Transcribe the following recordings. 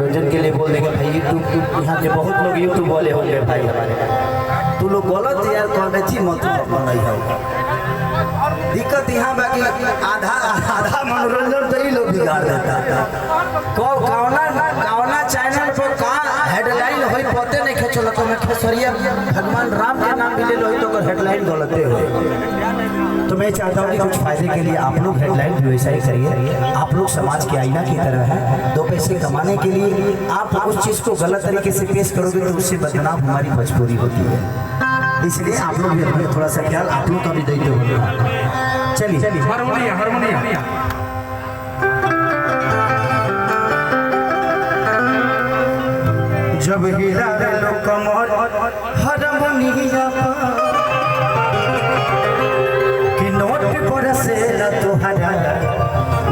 मनोरंजन के लिए बोल देंगे भाई यूट्यूब यहाँ के बहुत लोग यूट्यूब वाले होंगे भाई हमारे तू लोग गलत यार कॉमेडी मतलब नहीं होगा दिक्कत यहाँ बाकी आधा आधा मनोरंजन तो ही लोग बिगाड़ देता कौना चैनल पर कहाँ हेडलाइन हो पते नहीं खेचल तो मैं खेसरिया भगवान राम के नाम भी ले लो तो हेडलाइन गलते हो तो मैं चाहता हूँ कि कुछ फायदे के लिए आप लोग हेडलाइन भी वैसा ही करिए। आप लोग समाज के आईना की तरह है, 2 पैसे कमाने के लिए आप उस चीज़ को गलत तरीके से पेश करोगे तो उससे बदनाम हमारी मजबूरी होती है, इसलिए आप लोग भी अपने थोड़ा सा ख्याल आप लोग का भी दायित्व होगा। चलिए हारमोनिया जब हीरा लो कमर हारमोनिया कि नोट पर से न तुहरा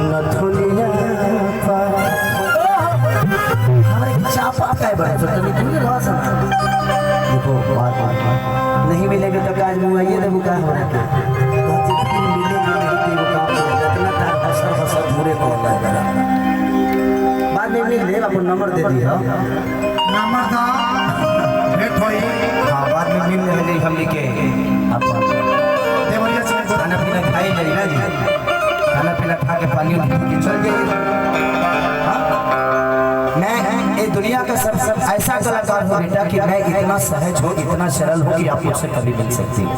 नथुनिया हमारे चापा का बड़ा तो नहीं रहा सुना देखो बात नहीं मिलेगा तो काज मुआइए देबो का हो रहा मिलेगा नहीं देबो का इतना तार असर फसर पूरे को लगा बाद में मिल ले अपन नंबर दे दिया नंबर दा भेट होई हां बाद में मिल ले हम लिखे आप देवरिया से खाना पीना खाई जाई ना जी खाना पीना खा के पानी चल जाइए। मैं ये दुनिया का सब ऐसा कलाकार हूँ बेटा कि मैं इतना सहज हूँ इतना सरल हूँ कि आप मुझसे कभी मिल सकती है,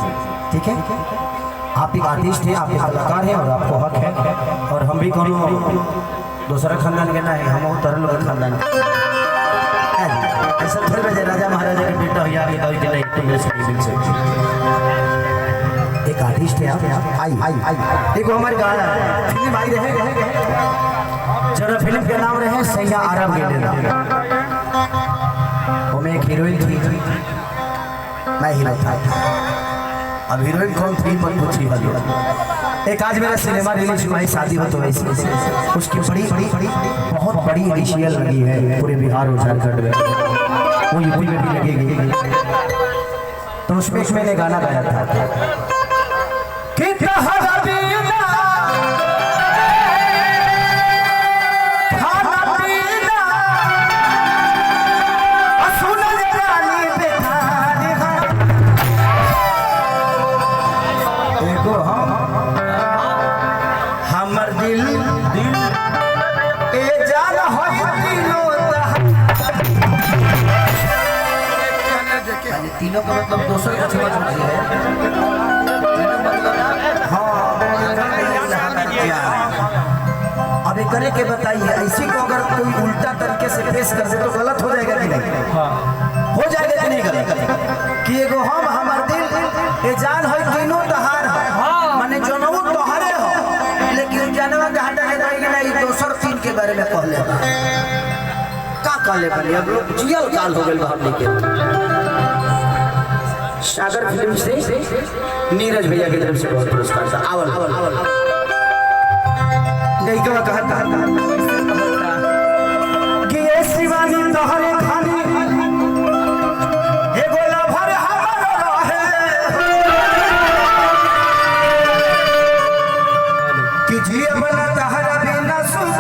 ठीक है। आप एक आर्टिस्ट हैं, आप एक कलाकार हैं और आपको हक है और हम भी कोनो दूसरा खानदान के ना है, हम तरह लोग खानदान ऐसा थोड़े बजे राजा महाराजा के बेटा हो या मिल सकती। एक आर्टिस्ट है आप आई देखो हमारे गाना फिल्म आई रहे जरा फिल्म का नाम रहे सैया आराम गेले वो में एक हीरोइन थी मैं हीरो था। अब हीरोइन कौन थी मत पूछी वाली। एक आज मेरा सिनेमा रिलीज हुआ है शादी हो तो वैसी उसकी बड़ी बहुत बड़ी इनिशियल लगी है पूरे बिहार और झारखंड में, वो यूपी में भी लगेगी। तो उसमें मैंने गाना गाया था तीनों का मतलब दोसर का समझ है। अब एक करे के बताइए ऐसी को अगर कोई उल्टा तरीके से पेश कर दे तो गलत हो जाएगा कि नहीं? हो जाएगा कि नहीं गलत कि एगो हम हमार दिल ए जान हो तीनों तहार हो माने जनऊ तोहरे हो लेकिन जानवा के हटा के रहेगी नहीं दोसर तीन के बारे में कहले का कहले बनी अब लोग जियल काल हो गेल हमने के सागर फिल्म से नीरज भैया की तरफ से बहुत पुरस्कार था। आवल नहीं कहा